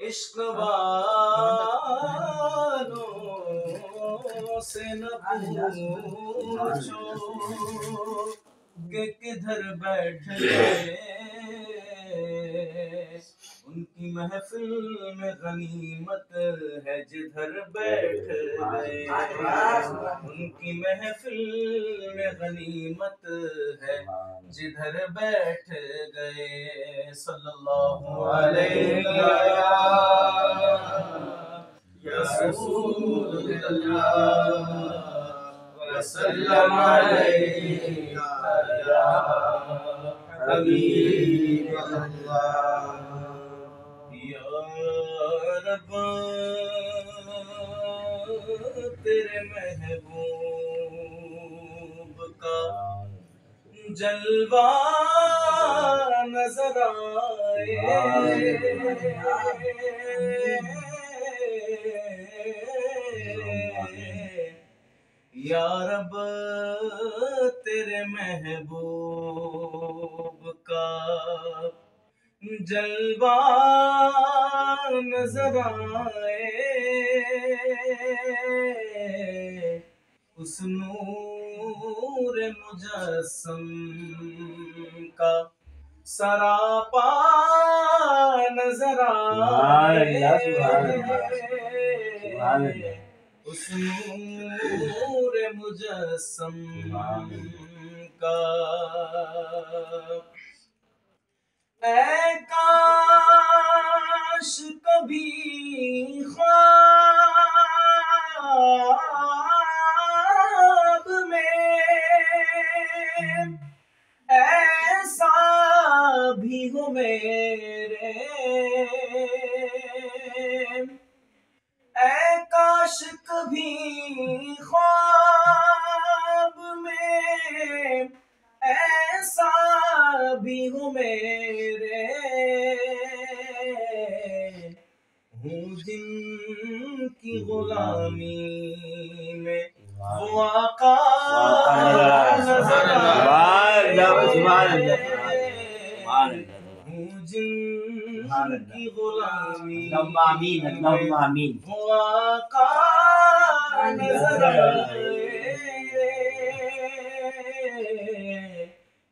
عشق والوں سے نہ پوچھو کہ کدھر بیٹھ گئے، ان کی محفل میں غنیمت ہے جدھر بیٹھ گئے، ان کی محفل میں غنیمت ہے جدھر بیٹھ گئے۔ صلی اللہ علیہ رسول اللہ وسلم علیہ یا حبیب اللہ۔ یا رب تیرے محبوب کا جلوہ نظر آئے، یا رب تیرے محبوب کا جلوہ نظر آئے، اس نور مجسم کا سراپا نظر آئے، اس نور مجسم کا اے کاش کبھی خواب میں ایسا بھی ہو میرے، اے کاش کبھی خواب میں ایسا بھی ہو میرے، ہوں جن کی غلامی میں وہ آقا نظر آئے، ہوں جن کی غلامی وہ آقا نظر آئے،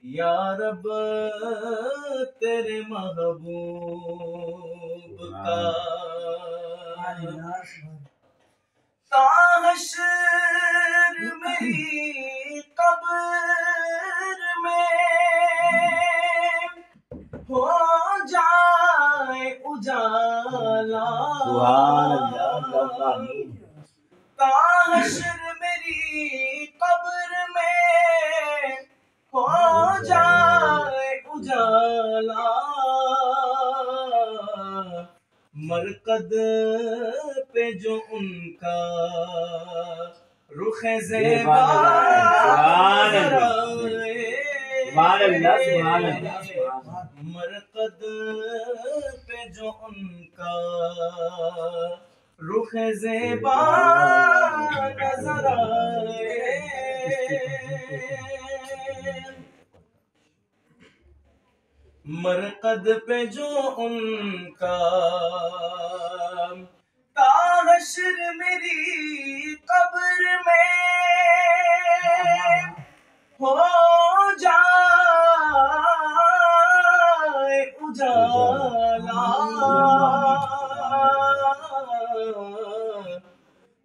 یا رب تیرے محبوب کا تا حشر میری قبر میں ہو جائے اجالا، تا حشر میری قبر میں ہو جائے اجالا، مرقد پہ جو ان کا رخ زیبا نظر آئے، مرقد پہ جو ان کا رخ زیبا نظر آئے، مرقد پہ جو ان کا تا حشر میری قبر میں ہو جائے اجالا،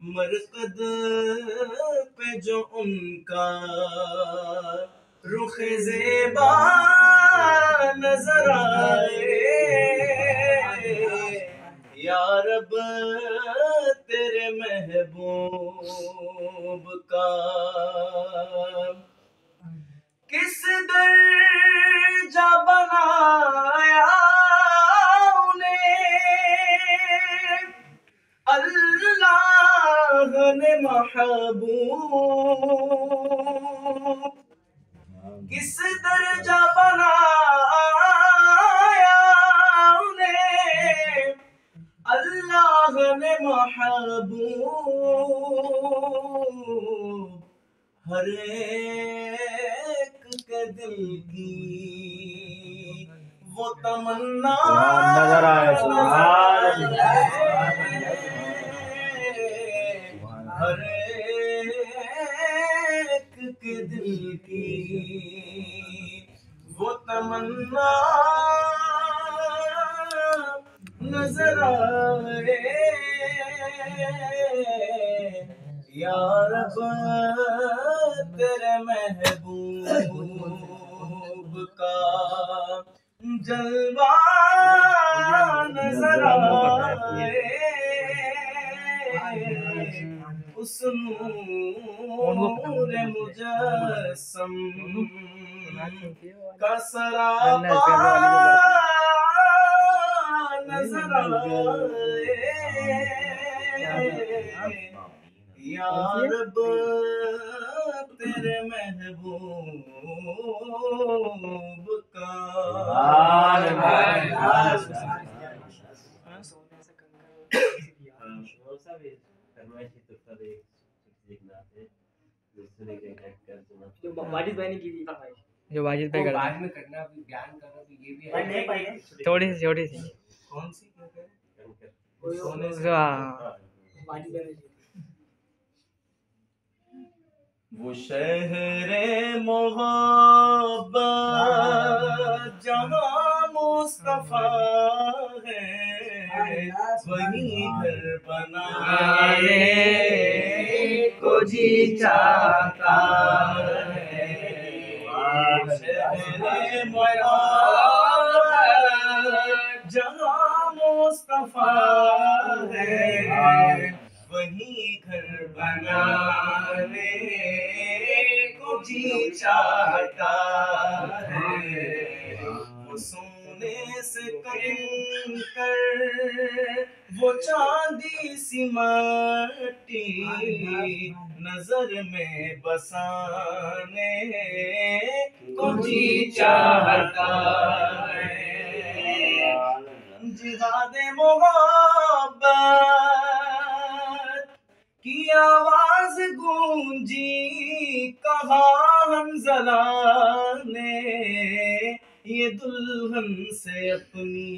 مرقد پہ جو ان کا رخ زیبا نظر آئے، یا رب تیرے محبوب کا کس درجہ بنایا انہیں اللہ نے محبوب، کس درجہ بنایا انہیں اللہ نے محبوب، ہر ایک کے دل کی وہ تمنا نظر آئے، ہر ایک کے دل کی وہ تمنا نظر آئے یا رب تیرے محبوب کا جلوہ نظر آئے اس نور مجسم کا سراپا نظر آئے یا رب تیرے محبوب کا جو واجد بھائی بعد میں کرنا بیان کرنا تو یہ بھی ہے تھوڑی سی کون سی وہ شہر محبت جہاں مصطفیٰ ہے وہی گھر بنانے کو جی چاہتا ہے شہر محبت جہاں مصطفیٰ ہے وہی گھر بنانے کو جی چاہتا ہے وہ سونے سے کنکر وہ چاندی سی مٹی نظر میں بسانے کو جی چاہتا ہے جہاد محبت کی آواز گونجی کہا حنظلہ نے یہ دلہن سے اپنی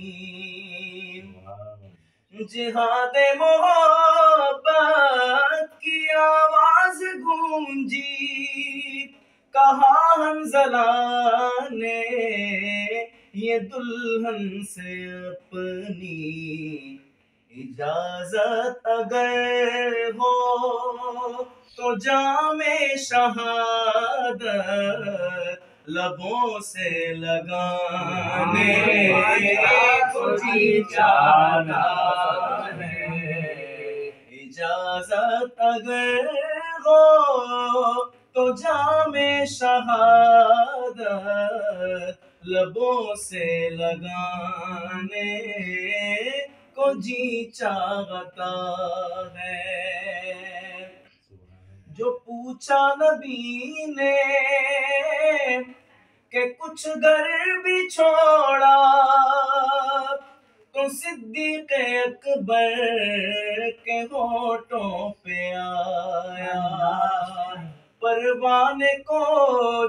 جہاد محبت کی آواز گونجی کہا حنظلہ نے یہ دلہن سے اپنی اجازت اگر ہو تو جام شہادت لبوں سے لگانے کو جی چاہتا ہے اجازت اگر ہو تو جام شہادت لبوں سے لگانے کو جی چاہتا ہے جو پوچھا نبی نے کہ کچھ گھر بھی چھوڑا تو صدیق اکبر کے ہونٹوں پہ آیا پروانے کو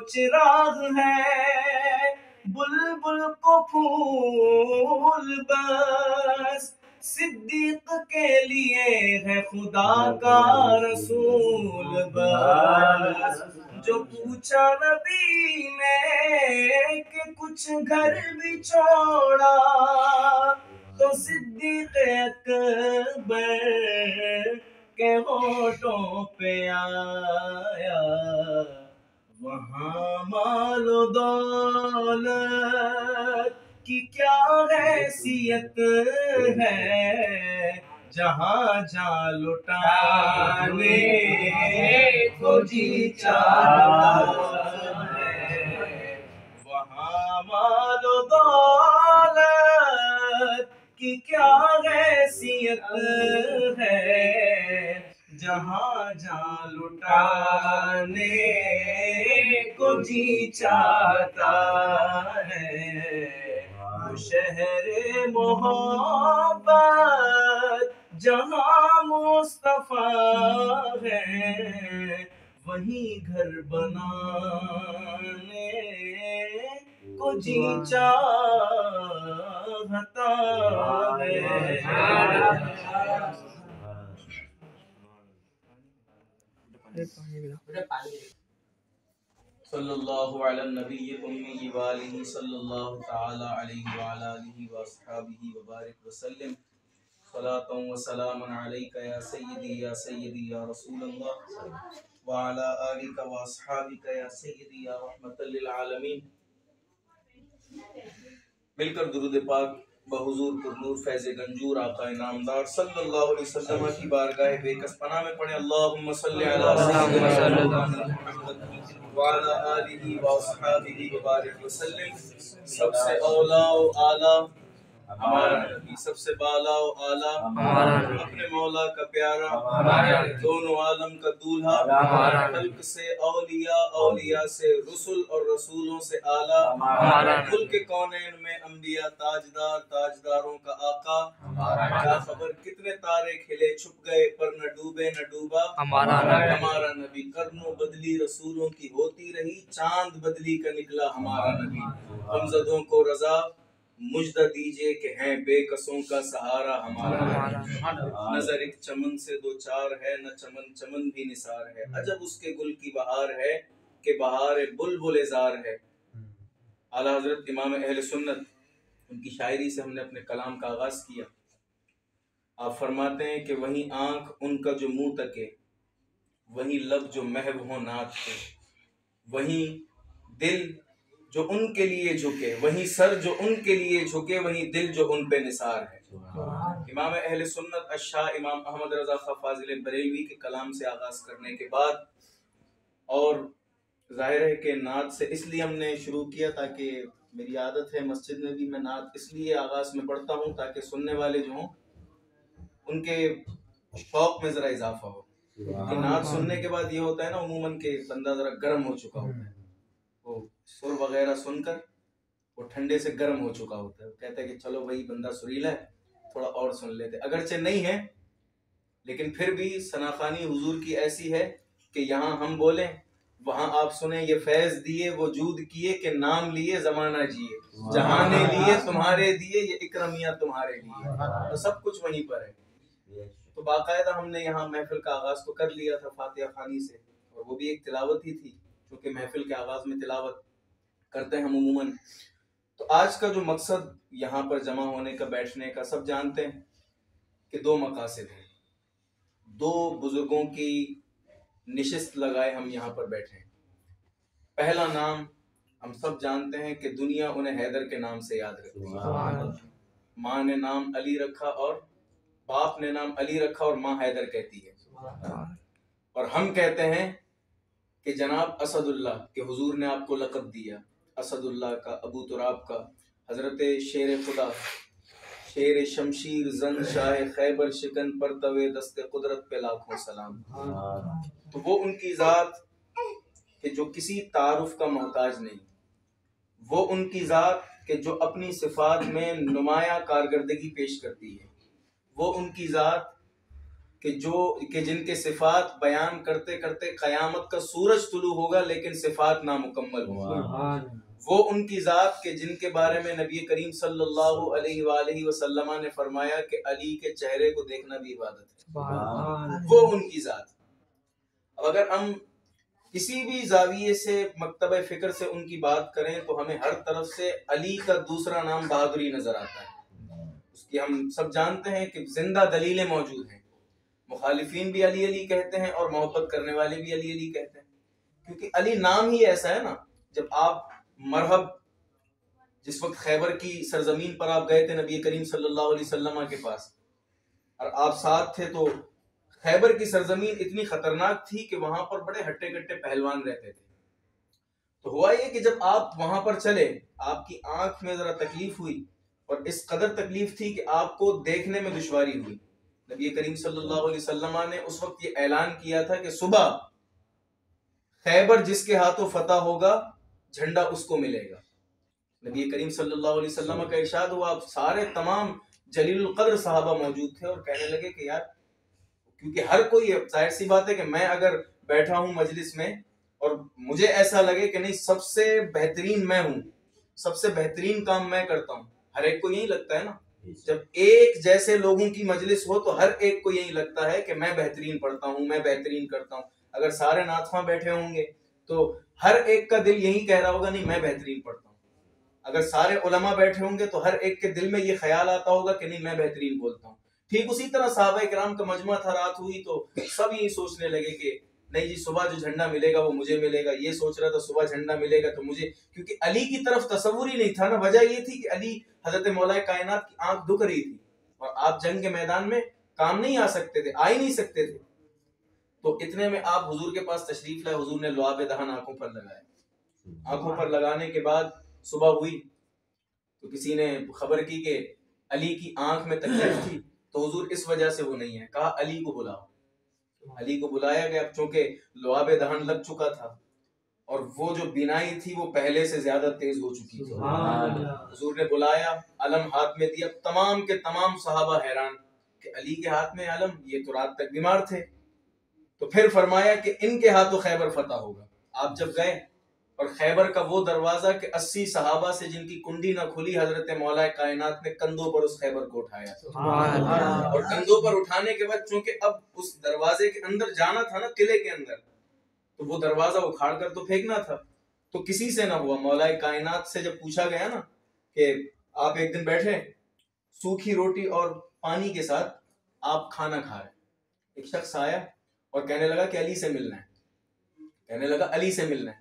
چراغ ہے بلبل کو پھول بس صدیق کے لیے ہے خدا کا رسول بس جو پوچھا نبی نے کہ کچھ گھر بھی چھوڑا تو صدیق اکبر کے ہونٹوں پہ آیا وہاں مال و دولت کی کیا حیثیت ہے جہاں جہاں لٹانے کو جی چاہتا ہے وہاں مال و دولت کی کیا حیثیت ہے جہاں جہاں لٹانے کو جی چاہتا ہے وہ شہر محبت جہاں مصطفیٰ ہے وہی گھر بنانے کو جی چاہتا ہے صلی اللہ علی النبی الامی وآلہ صلی اللہ تعالی علیہ وعلی آلہ واصحابہ وبارک وسلم صلاۃ و سلام علیک یا سیدی یا رسول اللہ وعلی آلک واصحابک یا سیدی یا رحمت للعالمین۔ مل کر درود پاک بحضور پرنور فیض گنجور آقا انعامدار صلی اللہ علیہ وسلم کی بارگاہ بے کس پناہ میں پڑھیں اللہم صلی علی سیدنا محمد وعلی آلہ واصحابہ وبارک وسلم۔ سب سے اولا و اعلیٰ ہمارا نبی، سب سے بالا و اعلیٰ اپنے مولا کا پیارا، دونوں عالم کا دولہا، خلق سے اولیاء، اولیاء سے رسل اور رسولوں سے اعلیٰ، ملک کونین میں انبیاء تاجدار، تاجداروں کا آقا۔ کیا خبر کتنے تارے کھلے چھپ گئے پر نہ ڈوبے نہ ڈوبا ہمارا نبی۔ کرنوں بدلی رسولوں کی ہوتی رہی، چاند بدلی کا نکلا ہمارا نبی۔ غمزدوں کو رضا مجدہ دیجئے کہ ہیں بے کسوں کا سہارا ہمارا نبی۔ نظر ایک چمن سے دو چار ہے، نہ چمن چمن بھی نثار ہے، عجب اس کے گل کی بہار ہے کہ بہار بلبل زار ہے۔ اعلیٰ حضرت امام اہل سنت، ان کی شاعری سے ہم نے اپنے کلام کا آغاز کیا۔ آپ فرماتے ہیں کہ وہی آنکھ ان کا جو منہ تکے، وہی لب جو محو ہو نعت کے، وہی دل جو ان کے لیے جھکے، وہی سر جو ان کے لیے جھکے، وہی دل جو ان پہ نثار ہے۔ امام اہل سنت الشاہ امام احمد رضا خاں فاضل بریلوی کے کلام سے آغاز کرنے کے بعد، اور ظاہر ہے کہ نعت سے اس لیے ہم نے شروع کیا تاکہ میری عادت ہے مسجد میں بھی میں نعت اس لیے آغاز میں پڑھتا ہوں تاکہ سننے والے جو ہوں ان کے شوق میں ذرا اضافہ ہو۔ کہ نعت سننے کے بعد یہ ہوتا ہے نا عموماً کہ بندہ ذرا گرم ہو چکا ہوتا ہے، وہ سر وغیرہ سن کر وہ ٹھنڈے سے گرم ہو چکا ہوتا ہے، وہ کہتا ہے کہ چلو بھائی بندہ سریلا ہے تھوڑا اور سن لیتے، اگرچہ نہیں ہے لیکن پھر بھی ثناخوانی حضور کی ایسی ہے کہ یہاں ہم بولیں وہاں آپ سنیں۔ یہ فیض دیے وجود کیے کہ نام لیے زمانہ جیے، جہانے لیے تمہارے دیے یہ اکرمیہ تمہارے لیے، تو سب کچھ وہیں پر ہے۔ تو باقاعدہ ہم نے یہاں محفل کا آغاز تو کر لیا تھا فاتحہ خوانی سے، اور وہ بھی ایک تلاوت ہی تھی کیونکہ محفل کے آغاز میں تلاوت کرتے ہیں ہم عموماً۔ تو آج کا جو مقصد یہاں پر جمع ہونے کا، بیٹھنے کا، سب جانتے ہیں کہ دو مقاصد ہیں، دو بزرگوں کی نشست لگائے ہم یہاں پر بیٹھے ہیں۔ پہلا نام ہم سب جانتے ہیں کہ دنیا انہیں حیدر کے نام سے یاد رکھتی ہے۔ ماں نے نام علی رکھا اور باپ نے نام علی رکھا اور ماں حیدر کہتی ہے، اور ہم کہتے ہیں کہ جناب اسد اللہ کہ حضور نے آپ کو لقب دیا، اسد اللہ کا، ابو تراب کا، حضرت شیر خدا، شیر شمشیر زن شاہ خیبر شکن پرتوے دست قدرت پہ لاکھوں سلام۔ تو وہ ان کی ذات کہ جو کسی تعارف کا محتاج نہیں، وہ ان کی ذات کہ جو اپنی صفات میں نمایاں کارکردگی پیش کرتی ہے، وہ ان کی ذات کہ جن کے صفات بیان کرتے کرتے قیامت کا سورج طلوع ہوگا لیکن صفات نامکمل ہوگی، وہ ان کی ذات کہ جن کے بارے میں نبی کریم صلی اللہ علیہ وآلہ وسلم نے فرمایا کہ علی کے چہرے کو دیکھنا بھی عبادت ہے، وہ ان کی ذات۔ اب اگر ہم کسی بھی زاویے سے مکتبہ فکر سے ان کی بات کریں تو ہمیں ہر طرف سے علی کا دوسرا نام بہادری نظر آتا ہے۔ اس کی ہم سب جانتے ہیں کہ زندہ دلیلیں موجود ہیں، مخالفین بھی علی علی کہتے ہیں اور محبت کرنے والے بھی علی علی کہتے ہیں، کیونکہ علی نام ہی ایسا ہے نا۔ جب آپ مرحب جس وقت خیبر کی سرزمین پر آپ گئے تھے نبی کریم صلی اللہ علیہ وسلم کے پاس اور آپ ساتھ تھے، تو خیبر کی سرزمین اتنی خطرناک تھی کہ وہاں پر بڑے ہٹے کٹے پہلوان رہتے تھے۔ تو ہوا یہ کہ جب آپ وہاں پر چلے، آپ کی آنکھ میں ذرا تکلیف ہوئی، اور اس قدر تکلیف تھی کہ آپ کو دیکھنے میں دشواری ہوئی۔ نبی کریم صلی اللہ علیہ وسلم نے اس وقت یہ اعلان کیا تھا کہ صبح خیبر جس کے ہاتھوں فتح ہوگا جھنڈا اس کو ملے گا۔ نبی کریم صلی اللہ علیہ وسلم کا ارشاد ہوا، آپ سارے تمام جلیل القدر صحابہ موجود تھے اور کہنے لگے کہ یار، کیونکہ ہر کوئی، ظاہر سی بات ہے کہ میں اگر بیٹھا ہوں مجلس میں اور مجھے ایسا لگے کہ نہیں سب سے بہترین میں ہوں، سب سے بہترین کام میں کرتا ہوں، ہر ایک کو یہی لگتا ہے نا، جب ایک جیسے لوگوں کی مجلس ہو تو ہر ایک کو یہی لگتا ہے کہ میں بہترین پڑھتا ہوں، میں بہترین کرتا ہوں۔ اگر سارے ناتخواں بیٹھے ہوں گے تو ہر ایک کا دل یہی کہہ رہا ہوگا نہیں میں بہترین پڑھتا ہوں. اگر سارے علماء بیٹھے ہوں گے تو ہر ایک کے دل میں یہ خیال آتا ہوگا کہ نہیں میں بہترین بولتا ہوں. ٹھیک اسی طرح صحابہ کرام کا مجمع تھا، رات ہوئی تو سب یہی سوچنے لگے کہ نہیں جی صبح جو جھنڈا ملے گا وہ مجھے ملے گا. یہ سوچ رہا تھا صبح جھنڈا ملے گا تو مجھے، کیونکہ علی کی طرف تصور ہی نہیں تھا نا. وجہ یہ تھی کہ علی حضرت مولا کائنات کی آنکھ دکھ رہی تھی اور آپ جنگ کے میدان میں کام نہیں آ سکتے تھے، آ ہی نہیں سکتے تھے. تو اتنے میں آپ حضور کے پاس تشریف لائے. حضور نے لعاب دہن آنکھوں پر لگائے. آنکھوں پر لگانے کے بعد صبح ہوئی تو کسی نے خبر کی کہ علی کی آنکھ میں تکلیف تھی. تو حضور اس وجہ سے وہ نہیں ہے، کہا علی کو بلاؤ. علی کو بلایا گیا. اب چونکہ لعاب دہن لگ چکا تھا اور وہ جو بینائی تھی وہ پہلے سے زیادہ تیز ہو چکی تھی. حضور نے بلایا، علم ہاتھ میں دیا. تمام کے تمام صحابہ حیران کہ علی کے ہاتھ میں علم، یہ تو رات تک بیمار تھے. تو پھر فرمایا کہ ان کے ہاتھوں خیبر فتح ہوگا. آپ جب گئے اور خیبر کا وہ دروازہ کہ 80 صحابہ سے جن کی کنڈی نہ کھلی، حضرت مولا کائنات نے کندھوں پر اس خیبر کو اٹھایا. اور کندھوں پر اٹھانے کے بعد چونکہ اب اس دروازے کے اندر جانا تھا نا، قلعے کے اندر، تو وہ دروازہ اکھاڑ کر تو پھینکنا تھا. تو کسی سے نہ ہوا. مولا کائنات سے جب پوچھا گیا نا کہ آپ ایک دن بیٹھے سوکھی روٹی اور پانی کے ساتھ آپ کھانا کھا رہے، ایک شخص آیا اور کہنے لگا کہ علی سے ملنا ہے. کہنے لگا علی سے ملنا ہے.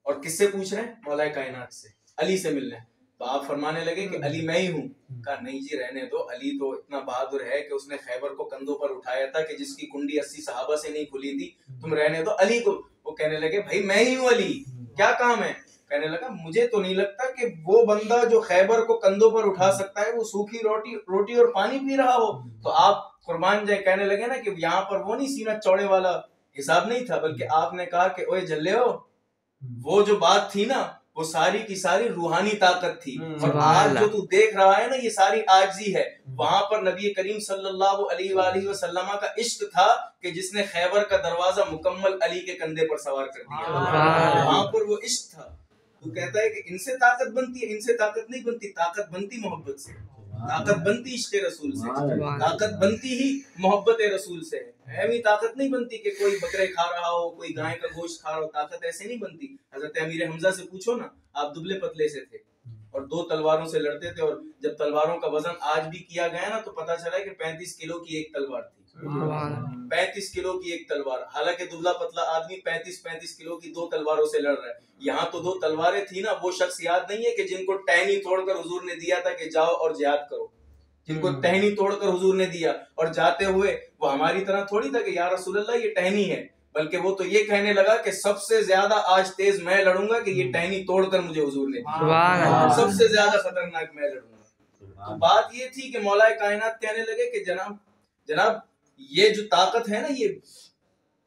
اور کس سے پوچھ رہے ہیں؟ مولا کائنات سے. علی سے ملنا ہے. تو آپ فرمانے لگے کہ علی میں ہی ہوں. کہا نہیں جی رہنے دو، علی تو اتنا بہادر ہے کہ اس نے خیبر کو کندھوں پر اٹھایا تھا کہ جس کی کنڈی 80 صحابہ سے نہیں کھلی تھی. تم رہنے دو علی کو. وہ کہنے لگے بھائی میں ہی ہوں علی، کیا کام ہے؟ کہنے لگا مجھے تو نہیں لگتا کہ وہ بندہ جو خیبر کو کندھوں پر اٹھا سکتا ہے وہ سوکھی روٹی اور پانی پی رہا ہو. تو آپ قربان جائے کہنے لگے نا کہ یہاں پر وہ نہیں سینہ چوڑے والا حساب نہیں تھا، بلکہ آپ نے کہا کہ اوے جلے ہو، وہ جو بات تھی نا وہ ساری کی ساری روحانی طاقت تھی. اور آج جو تو دیکھ رہا ہے نا یہ ساری عاجزی ہے. وہاں پر نبی کریم صلی اللہ علیہ وآلہ وسلم کا عشق تھا کہ جس نے خیبر کا دروازہ مکمل علی کے کندھے پر سوار کر دیا. وہاں پر وہ عشق تھا. تو کہتا ہے کہ ان سے طاقت بنتی ہے، ان سے طاقت نہیں بنتی. طاقت بنتی محبت سے، طاقت بنتی عشق رسول سے، طاقت بنتی ہی محبت رسول سے. ایویں طاقت نہیں بنتی کہ کوئی بکرے کھا رہا ہو، کوئی گائے کا گوشت کھا رہا ہو. طاقت ایسے نہیں بنتی. حضرت امیر حمزہ سے پوچھو نا، آپ دبلے پتلے سے تھے اور 2 تلواروں سے لڑتے تھے. اور جب تلواروں کا وزن آج بھی کیا گیا نا تو پتا چلا کہ 35 کلو کی ایک تلوار تھی. 35 کلو کی ایک تلوار. حالانکہ دبلا پتلا آدمی 35 کلو کی 2 تلواروں سے لڑ رہا ہے. یہاں تو 2 تلواریں تھی نا. وہ شخص یاد نہیں ہے کہ جن کو ٹہنی توڑ کر حضور نے دیا تھا کہ جاؤ اور جہاد کرو، جن کو ٹہنی توڑ کر حضور نے دیا. اور جاتے ہوئے وہ ہماری طرح تھوڑی تھا کہ یا رسول اللہ یہ ٹہنی ہے، بلکہ وہ تو یہ کہنے لگا کہ سب سے زیادہ آج تیز میں لڑوں گا کہ یہ ٹہنی توڑ کر مجھے حضور نے دیا. سب سے زیادہ خطرناک میں لڑوں گا. تو بات یہ تھی کہ مولا کائنات کہنے لگے کہ جناب یہ جو طاقت ہے نا یہ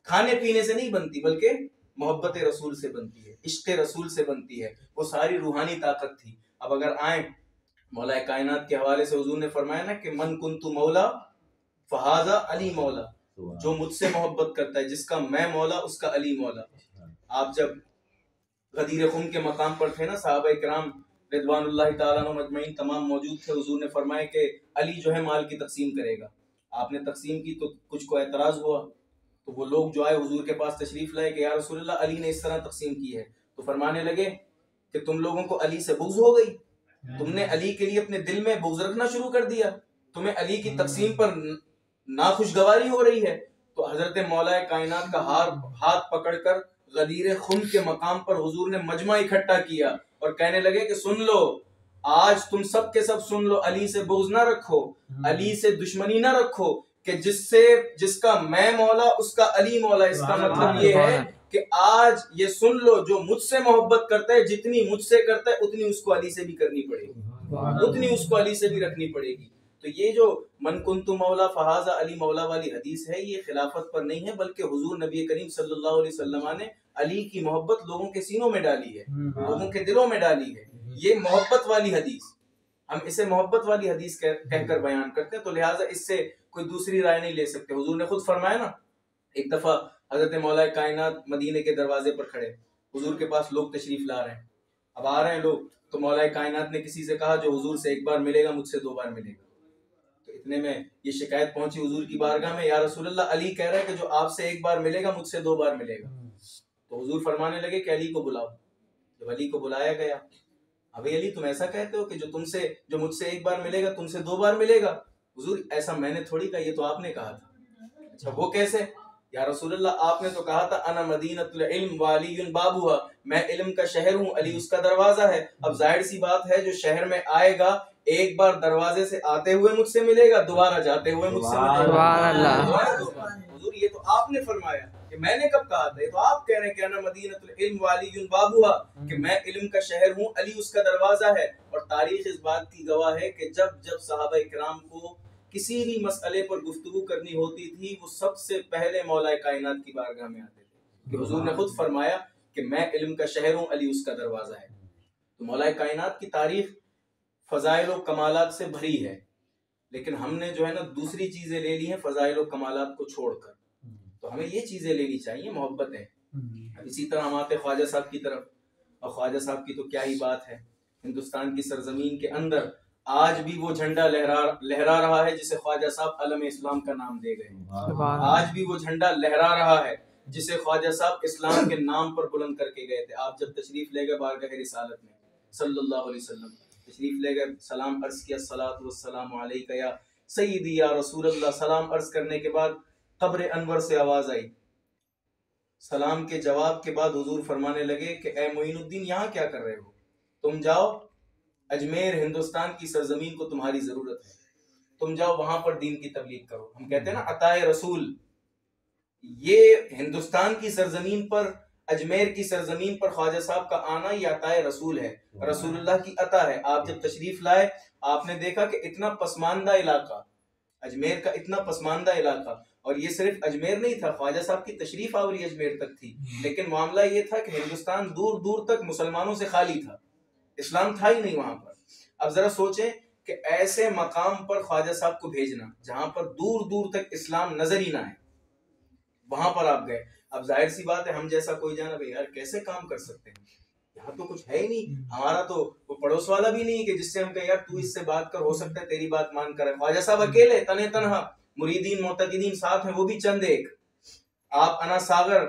کھانے پینے سے نہیں بنتی بلکہ محبت رسول سے بنتی ہے، عشق رسول سے بنتی ہے. وہ ساری روحانی طاقت تھی. اب اگر آئیں مولا کائنات کے حوالے سے، حضور نے فرمایا نا کہ من کنت مولا فہذا علی مولا. جو مجھ سے محبت کرتا ہے، جس کا میں مولا اس کا علی مولا. آپ جب غدیر خم کے مقام پر تھے نا، صحابہ کرام رضوان اللہ تعالیٰ عنہم اجمعین تمام موجود تھے. حضور نے فرمایا کہ علی جو ہے مال کی تقسیم کرے گا. آپ نے تقسیم کی تو کچھ کو اعتراض ہوا تو وہ لوگ جو آئے حضور کے پاس تشریف لائے کہ یا رسول اللہ علی نے اس طرح تقسیم کی ہے. تو فرمانے لگے کہ تم لوگوں کو علی سے بغض ہو گئی، تم نے علی کے لیے اپنے دل میں بغض رکھنا شروع کر دیا، تمہیں علی کی تقسیم پر ناخوشگواری ہو رہی ہے. تو حضرت مولا کائنات کا ہاتھ پکڑ کر غدیر خم کے مقام پر حضور نے مجمع اکٹھا کیا اور کہنے لگے کہ سن لو، آج تم سب کے سب سن لو، علی سے بغض نہ رکھو، علی سے دشمنی نہ رکھو کہ جس کا میں مولا اس کا علی مولا. اس کا مطلب یہ ہے کہ آج یہ سن لو، جو مجھ سے محبت کرتا ہے جتنی مجھ سے کرتا ہے اتنی اس کو علی سے بھی کرنی پڑے گی، اتنی اس کو علی سے بھی رکھنی پڑے گی. تو یہ جو من کنت مولا فہذا علی مولا والی حدیث ہے یہ خلافت پر نہیں ہے، بلکہ حضور نبی کریم صلی اللہ علیہ وسلم نے علی کی محبت لوگوں کے سینوں میں ڈالی ہے، لوگوں کے دلوں میں ڈالی ہے. یہ محبت والی حدیث، ہم اسے محبت والی حدیث کہہ کر بیان کرتے ہیں. تو لہٰذا اس سے کوئی دوسری رائے نہیں لے سکتے. حضور نے خود فرمایا نا، ایک دفعہ حضرت مولا کائنات مدینے کے دروازے پر کھڑے، حضور کے پاس لوگ تشریف لا رہے ہیں. اب آ رہے ہیں لوگ تو مولا کائنات نے کسی سے کہا جو حضور سے ایک بار ملے گا مجھ سے 2 بار ملے گا. تو اتنے میں یہ شکایت پہنچی حضور کی بارگاہ میں، یا رسول اللہ علی کہہ رہا ہے کہ جو آپ سے ایک بار ملے گا مجھ سے 2 بار ملے گا۔ تو حضور فرمانے لگے کہ علی کو بلاؤ۔ جب علی کو بلایا گیا، ابھی علی تم ایسا کہتے ہو کہ جو مجھ سے ایک بار ملے گا تم سے 2 بار ملے گا؟ حضور ایسا میں نے تھوڑی کہا، یہ تو آپ نے کہا تھا۔ اچھا وہ کیسے؟ یا رسول اللہ آپ نے تو کہا تھا انا مدینۃ العلم وعلی بابھا، میں علم کا شہر ہوں، علی اس کا دروازہ ہے۔ اب ظاہر سی بات ہے جو شہر میں آئے گا ایک بار دروازے سے آتے ہوئے مجھ سے ملے گا، دوبارہ جاتے ہوئے مجھ سے ملے گا۔ سبحان اللہ۔ حضور یہ تو آپ نے فرمایا کہ میں نے کب کہا تھا؟ یہ تو آپ کہہ رہے ہیں کہ انا مدینۃ العلم وعلی بابھا، کہ میں علم کا شہر ہوں، علی اس کا دروازہ ہے۔ اور تاریخ اس بات کی گواہ ہے کہ جب صحابہ کرام کو کسی بھی مسئلے پر گفتگو کرنی ہوتی تھی وہ سب سے پہلے مولا کائنات کی بارگاہ میں آتے تھے، کہ حضور نے خود فرمایا کہ میں علم کا شہر ہوں، علی اس کا دروازہ ہے۔ تو مولا کائنات کی تاریخ فضائل و کمالات سے بھری ہے، لیکن ہم نے جو ہے نا دوسری چیزیں لے لی ہیں فضائل و کمالات کو چھوڑ کر۔ تو ہمیں یہ چیزیں لینی چاہیے، محبتیں۔ اسی طرح ہم آتے خواجہ صاحب کی طرف، اور خواجہ صاحب کی تو کیا ہی بات ہے، ہندوستان کی سرزمین کے اندر آج بھی وہ جھنڈا لہرا رہا ہے جسے خواجہ صاحب علم اسلام کا نام دے گئے۔ آج بھی وہ جھنڈا لہرا رہا ہے جسے خواجہ صاحب اسلام کے نام پر بلند کر کے گئے تھے۔ آپ جب تشریف لے گئے بارگاہ رسالت میں صلی اللہ علیہ وسلم، تشریف لے گئے، سلام عرض کیا، الصلاۃ والسلام علیک یا سیدی یا رسول اللہ۔ سلام عرض کرنے کے بعد قبر انور سے آواز آئی، سلام کے جواب کے بعد حضور فرمانے لگے کہ اے معین الدین یہاں کیا کر رہے ہو؟ تم جاؤ اجمیر ہندوستان کی سرزمین کو تمہاری ضرورت ہے، تم جاؤ وہاں پر دین کی تبلیغ کرو۔ ہم کہتے ہیں نا عطائے رسول، یہ ہندوستان کی سرزمین پر، اجمیر کی سرزمین پر خواجہ صاحب کا آنا یہ عطائے رسول ہے، رسول اللہ کی عطا ہے۔ آپ جب تشریف لائے آپ نے دیکھا کہ اتنا پسماندہ علاقہ، اجمیر کا اتنا پسماندہ علاقہ، اور یہ صرف اجمیر نہیں تھا، خواجہ صاحب کی تشریف آوری اجمیر تک تھی، لیکن معاملہ یہ تھا کہ ہندوستان دور دور تک مسلمانوں سے خالی تھا، اسلام تھا ہی نہیں وہاں پر۔ اب ذرا سوچیں کہ ایسے مقام پر خواجہ صاحب کو بھیجنا جہاں پر دور دور تک اسلام نظر ہی نہ ہے، وہاں پر آپ گئے۔ اب ظاہر سی بات ہے ہم جیسا کوئی جانا بھائی یار کیسے کام کر سکتے ہیں، یہاں تو کچھ ہے ہی نہیں، ہمارا تو وہ پڑوس والا بھی نہیں کہ جس سے ہم کہیں یار تو اس سے بات کر، ہو سکتا ہے تیری بات مان کر۔ خواجہ صاحب اکیلے تنہے تنہا، مریدین معتقدین ساتھ ہیں وہ بھی چند ایک۔ آپ انا ساگر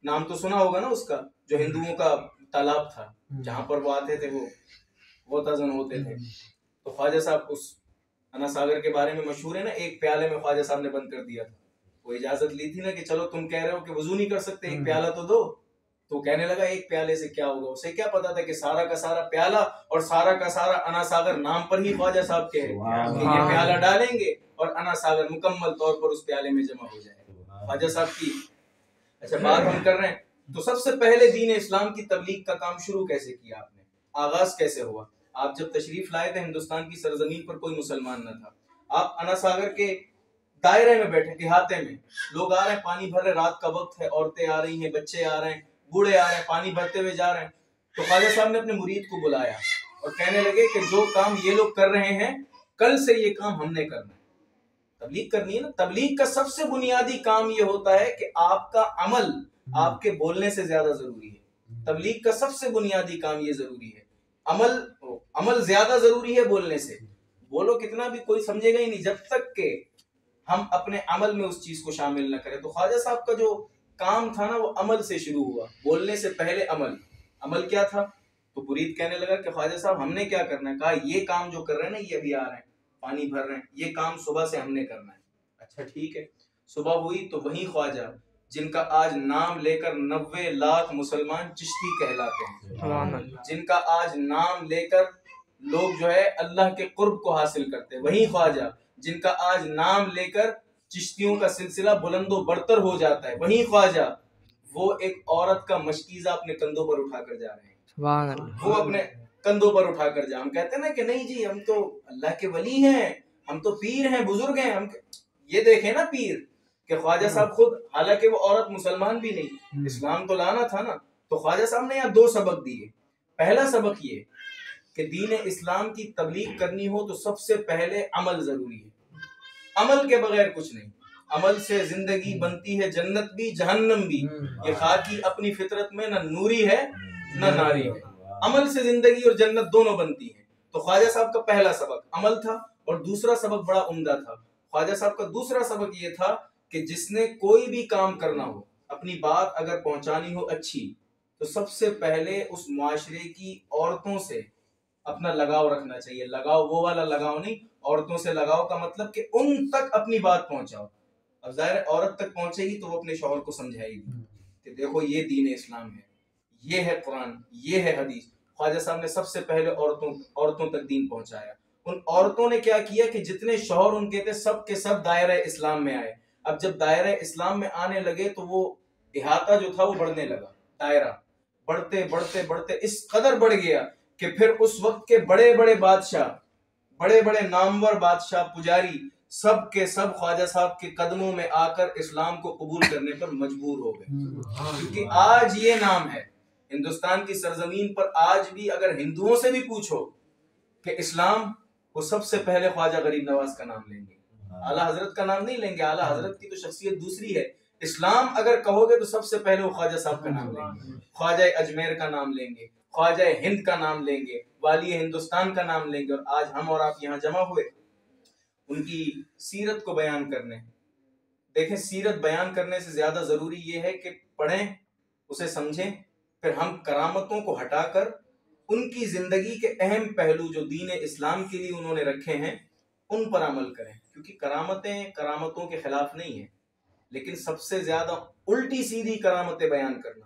نام تو سنا ہوگا نا اس کا، جو ہندوؤں کا تالاب تھا جہاں پر وہ آتے تھے، وہ غوطہ زن ہوتے تھے۔ تو خواجہ صاحب اس انا ساگر کے بارے میں مشہور ہے نا، ایک پیالے میں خواجہ صاحب نے بند کر دیا تھا۔ وہ اجازت لی تھی نا کہ چلو تم کہہ رہے ہو کہ وضو نہیں کر سکتے، ایک پیالہ تو دو۔ تو کہنے لگا ایک پیالے سے کیا ہوگا، اسے کیا پتا تھا کہ سارا کا سارا پیالہ اور سارا کا سارا انا ساگر نام پر ہی خواجہ صاحب کے ہے، کہ یہ پیالہ ڈالیں گے اور انا ساگر مکمل طور پر اس پیالے میں جمع ہو جائے گا خواجہ صاحب کی۔ اچھا بات ہم کر رہے ہیں تو سب سے پہلے دین اسلام کی تبلیغ کا کام شروع کیسے کیا آپ نے، آغاز کیسے ہوا؟ آپ جب تشریف لائے تھے ہندوستان کی سرزمین پر کوئی مسلمان نہ تھا، آپ انا ساگر کے دائرے میں بیٹھے، دیہاتے میں لوگ آ رہے ہیں پانی بھر رہے، رات کا وقت ہے، عورتیں آ رہی ہیں، بچے آ رہے ہیں، بوڑھے آ رہے ہیں، پانی بھرتے ہوئے جا رہے ہیں۔ تو خواجہ صاحب نے اپنے مرید کو بلایا اور کہنے لگے کہ جو کام یہ لوگ کر رہے ہیں کل سے یہ کام ہم نے کرنا ہے، تبلیغ کرنی ہے نا۔ تبلیغ کا سب سے بنیادی کام یہ ہوتا ہے کہ آپ کا عمل آپ کے بولنے سے زیادہ ضروری ہے، تبلیغ کا سب سے بنیادی کام یہ ضروری ہے، عمل زیادہ ضروری ہے بولنے سے۔ بولو کتنا بھی کوئی سمجھے گا ہی نہیں جب تک کہ ہم اپنے عمل میں اس چیز کو شامل نہ کریں۔ تو خواجہ صاحب کا جو کام تھا نا وہ عمل سے شروع ہوا، بولنے سے پہلے عمل کیا تھا؟ تو مرید کہنے لگا کہ خواجہ صاحب ہم نے کیا کرنا ہے؟ کہا یہ کام جو کر رہے ہیں نا، یہ ابھی آ رہے ہیں پانی بھر رہے ہیں، یہ کام صبح سے ہم نے کرنا ہے۔ اچھا ٹھیک ہے، صبح ہوئی تو وہی خواجہ جن کا آج نام لے کر 90 لاکھ مسلمان چشتی کہلاتے ہیں، جن کا آج نام لے کر لوگ جو ہے اللہ کے قرب کو حاصل کرتے ہیں، وہی خواجہ جن کا آج نام لے کر چشتیوں کا سلسلہ بلند و برتر ہو جاتا ہے، وہی خواجہ وہ ایک عورت کا مشکیزہ اپنے کندھوں پر اٹھا کر جا رہے ہیں، وہ اپنے کندھوں پر اٹھا کر جا۔ ہم کہتے ہیں نا کہ نہیں جی ہم تو اللہ کے ولی ہیں، ہم تو پیر ہیں، بزرگ ہیں، ہم یہ دیکھیں نا پیر کہ خواجہ صاحب خود، حالانکہ وہ عورت مسلمان بھی نہیں، اسلام تو لانا تھا نا۔ تو خواجہ صاحب نے یہاں 2 سبق دیے۔ پہلا سبق یہ کہ دین اسلام کی تبلیغ کرنی ہو تو سب سے پہلے عمل ضروری ہے، عمل کے بغیر کچھ نہیں۔ عمل سے زندگی بنتی ہے جنت بھی جہنم بھی، یہ خاکی اپنی فطرت میں نہ نوری ہے نہ ناری ہے۔ عمل سے زندگی اور جنت دونوں بنتی ہیں۔ تو خواجہ صاحب کا پہلا سبق عمل تھا، اور دوسرا سبق بڑا عمدہ تھا خواجہ صاحب کا. دوسرا سبق یہ تھا کہ جس نے کوئی بھی کام کرنا ہو، اپنی بات اگر پہنچانی ہو اچھی، تو سب سے پہلے اس معاشرے کی عورتوں سے اپنا لگاؤ رکھنا چاہیے. لگاؤ وہ والا لگاؤ نہیں، عورتوں سے لگاؤ کا مطلب کہ ان تک اپنی بات پہنچاؤ. اب ظاہر عورت تک پہنچے گی تو وہ اپنے شوہر کو سمجھائے گی کہ دیکھو یہ دین اسلام ہے، یہ ہے قرآن، یہ ہے حدیث. خواجہ صاحب نے سب سے پہلے عورتوں تک دین پہنچایا. ان عورتوں نے کیا کیا کہ جتنے شوہر ان کے تھے سب کے سب دائرہ اسلام میں آئے. اب جب دائرہ اسلام میں آنے لگے تو وہ احاطہ جو تھا وہ بڑھنے لگا. دائرہ بڑھتے بڑھتے بڑھتے اس قدر بڑھ گیا کہ پھر اس وقت کے بڑے بڑے بادشاہ، بڑے بڑے نامور بادشاہ، پجاری، سب کے سب خواجہ صاحب کے قدموں میں آ کر اسلام کو قبول کرنے پر مجبور ہو گئے. کیونکہ آج یہ نام ہے ہندوستان کی سرزمین پر. آج بھی اگر ہندوؤں سے بھی پوچھو کہ اسلام، وہ سب سے پہلے خواجہ غریب نواز کا نام لیں گے، اعلیٰ حضرت کا نام نہیں لیں گے. اعلیٰ حضرت کی تو شخصیت دوسری ہے. اسلام اگر کہو گے تو سب سے پہلے وہ خواجہ صاحب کا نام لیں گے، خواجہ اجمیر کا نام لیں گے، خواجہ ہند کا نام لیں گے، والی ہندوستان کا نام لیں گے. اور آج ہم اور آپ یہاں جمع ہوئے ان کی سیرت کو بیان کرنے. دیکھیں، سیرت بیان کرنے سے زیادہ ضروری یہ ہے کہ پڑھیں، اسے سمجھیں، پھر ہم کرامتوں کو ہٹا کر ان کی زندگی کے اہم پہلو جو دین اسلام کے لیے انہوں نے رکھے ہیں ان پر عمل کریں. کیونکہ کرامتیں کرامتوں کے خلاف نہیں ہیں، لیکن سب سے زیادہ الٹی سیدھی کرامتیں بیان کرنا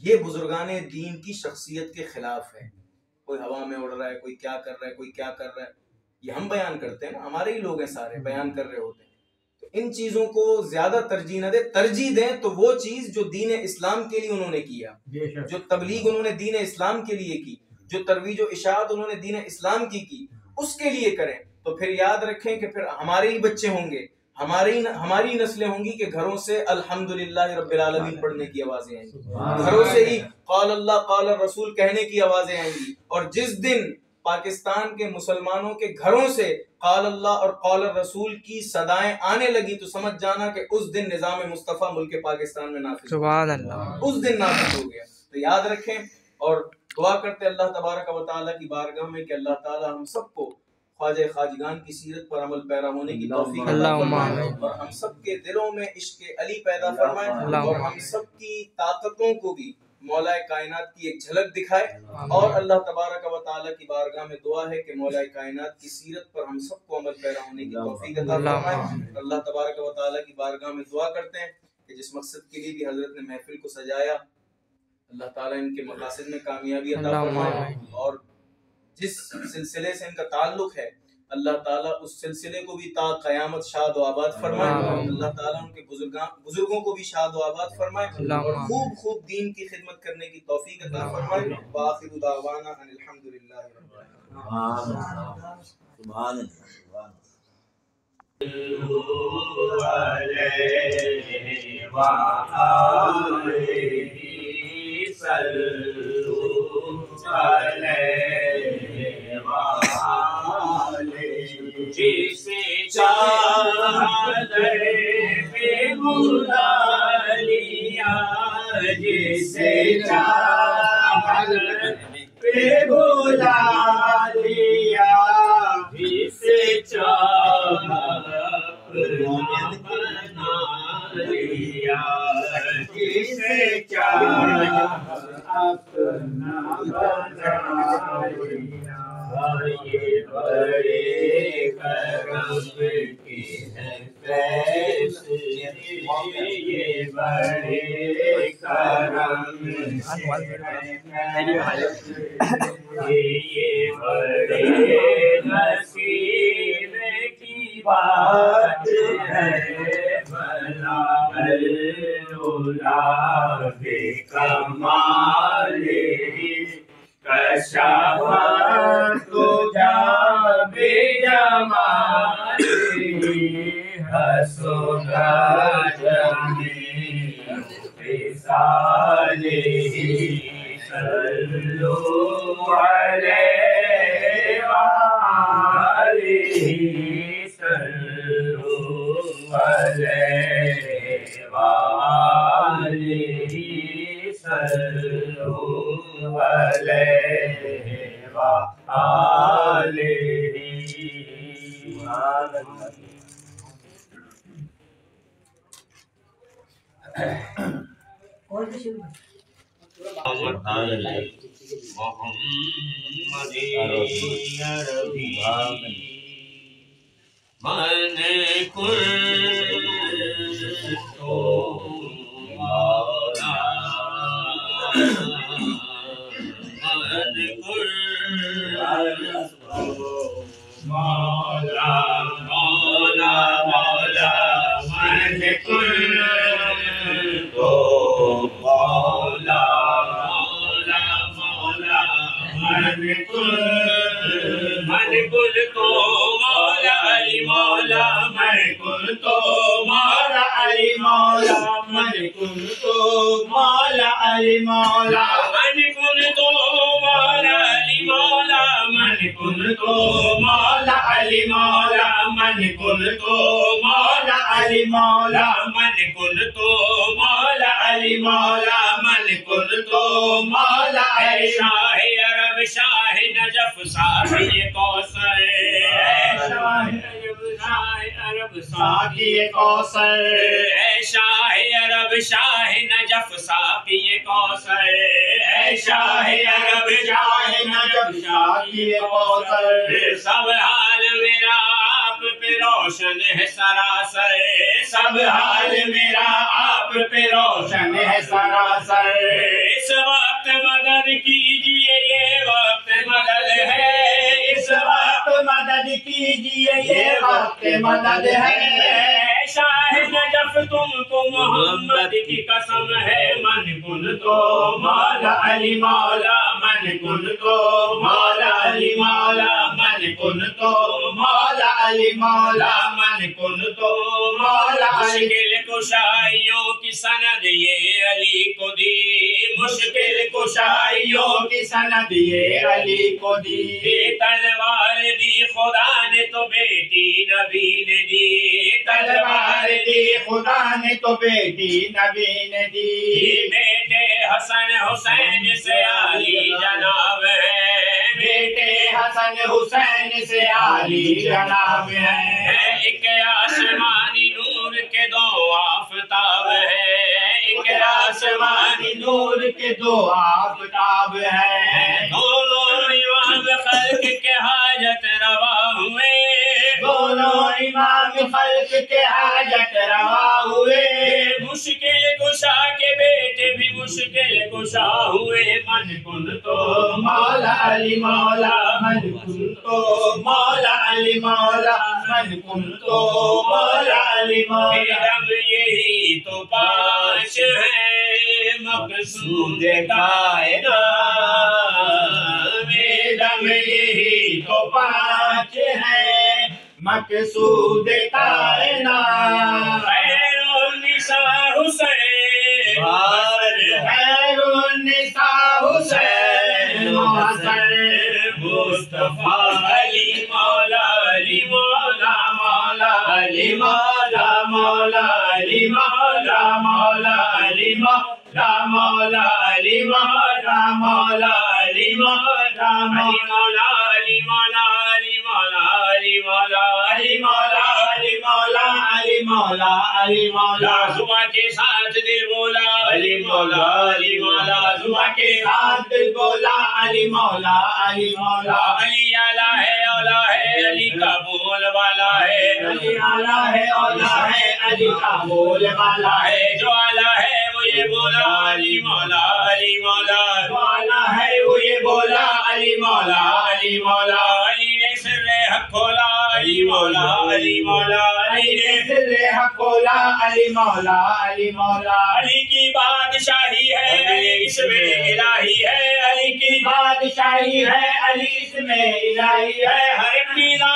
یہ بزرگان دین کی شخصیت کے خلاف ہے. کوئی ہوا میں اڑ رہا ہے، کوئی کیا کر رہا ہے، کوئی کیا کر رہا ہے، یہ ہم بیان کرتے ہیں نا، ہمارے ہی لوگ ہیں سارے بیان کر رہے ہوتے ہیں. تو ان چیزوں کو زیادہ ترجیح نہ دے. ترجیح دیں تو وہ چیز جو دین اسلام کے لیے انہوں نے کیا، جو تبلیغ انہوں نے دین اسلام کے لیے کی، جو ترویج و اشاعت انہوں نے دین اسلام کی اس کے لیے کریں. تو پھر یاد رکھیں کہ پھر ہمارے ہی بچے ہوں گے، ہماری نسلیں ہوں گی کہ گھروں سے الحمدللہ رب العالمین پڑھنے کی آوازیں آئیں گی، گھروں سے ہی قال اللہ قال الرسول کہنے کی آوازیں آئیں گی. اور جس دن پاکستان کے مسلمانوں کے گھروں سے قال اللہ اور قال الرسول کی صدائیں آنے لگی تو سمجھ جانا کہ اس دن نظام مصطفیٰ ملک پاکستان میں نافذ، سبحان اللہ، اس دن نافذ ہو گیا. تو یاد رکھیں اور دعا کرتے اللہ تبارک و تعالیٰ کی بارگاہ میں کہ اللہ تعالیٰ ہم سب کو خواجہ خواجگان کی سیرت پر عمل پیرا ہونے کی توفیق عطا فرمائے، اور ہم سب کے دلوں میں عشق علی پیدا فرمائے، اور ہم سب کی طاقتوں کو بھی مولا کائنات کی ایک جھلک دکھائے. اور اللہ تبارک و تعالیٰ کی بارگاہ میں دعا ہے کہ مولا کائنات کی سیرت پر ہم سب کو عمل پیرا ہونے کی توفیق عطا فرمائے. اللہ تبارک و تعالیٰ کی بارگاہ میں دعا کرتے ہیں کہ جس مقصد کے لیے بھی حضرت نے محفل کو سجایا، اللہ تعالیٰ ان کے مقاصد میں کامیابی عطا فرمائے. اور جس سلسلے سے ان کا تعلق ہے اللہ تعالیٰ اس سلسلے کو بھی تا قیامت شاد و آباد فرمائے. اللہ تعالیٰ ان کے بزرگوں کو بھی شاد و آباد فرمائے اور خوب خوب دین کی خدمت کرنے کی توفیق عطا فرمائے. وآخر دعوانا ان الحمدللہ رب العالمین. سبحان اللہ. جسے چادر پہ بلا لیا، جسے چادر پہ بلا لیا، جسے چادر بنا لیا، جسے چادر اپنا بنا لیا. یہ بڑے کرم کی ہے فیصلے، یہ بڑے کرم کی ہے فیصلے، یہ بڑے نصیب کی بات ہے. بھلا العلا بے کمال کشف تجا بے جمال، حسن جمی مثال، صلو علیہ وآلہ، صلو علیہ وآلہ، صلو علیہ وآلہ. محمد عربی من کل تو مولا من کل مولا مولا مولا من کل تو مولا مولا مولا من کل تو مولا علی مولا من کل تو مولا علی مولا من کل تو مولا علی مولا من کل تو مولا علی مولا من کل تو مولا علی مولا من کل تو مولا علی مولا من کل تو مولا علی مولا من کل تو مولا علی شاہ عرب شاہ نجف ساقی کوثر شاہ عرب ساقی کوثر شاہ عرب شاہ نجف ساقی کوثر شاہ عرب شاہ نجف ساقی کوثر سب حال میرا آپ پہ روشن ہے سراسر سب حال میرا آپ پہ روشن ہے سراسر اس وقت مدد کیجئے یہ وقت مدد ہے اس وقت مدد کیجئے یہ وقت مدد ہے شاہ نجف تم کو محمد کی قسم ہے من کن تو مولا علی مولا من کن تو مولا علی مولا من کن تو مولا علی مولا من کن تو مولا مشکل کشائیوں کی سند یہ علی کو دی مشکل کشائیوں کی سند یہ علی کو دی تلوار دی خدا نے تو بیٹی نبی نے دی تلوار دی خدا نے تو بیٹی نبی نے دی بیٹے حسن حسین سے علی جناب ہے بیٹے حسن حسین سے علی جناب ہے ایک آسمانی نور کے دو آفتاب ہے ایک آسمانی نور کے دو آفتاب ہے دونوں امام خلق کے حاجت روا ہوئے دونوں امام خلق کے حاجت روا ہوئے مشکل کشا کے بیٹے بھی مشکل کشا ہوئے من کن تو مولا علی مولا من کن تو مولا علی مولا من کن تو مولا علی مولا رب یہی تو پانچ ہے مقصود کائنات میرم یہی تو پانچ ہے مقصود کائنات خیر النساء حسین خیر النساء حسین حسن مصطفیٰ علی مولا علی مولا مولا علی مولا مولا علی مولا مولا علی مولا مولا علی مولا مولا علی مولا مولا علی مولا علی مولا علی مولا علی مولا علی مولا علی مولا علی مولا زباں کے ساتھ دل بولا علی مولا علی مولا زباں کے ساتھ دل بولا علی مولا علی مولا علی اعلیٰ ہے اولا ہے علی کا بول والا ہے علی اعلیٰ ہے اولا ہے علی کا بول والا ہے جو اعلیٰ ہے وہ یہ بولا علی مولا علی مولا جو اعلیٰ ہے وہ یہ بولا علی مولا علی مولا علی نے سر حق کھولا علی مولا علی مولا علی نے سر حق کھولا علی مولا علی مولا علی کی بادشاہی ہے علی اس میں الہی ہے علی کی بادشاہی ہے علی اس میں الہی ہے ہر ایک میلا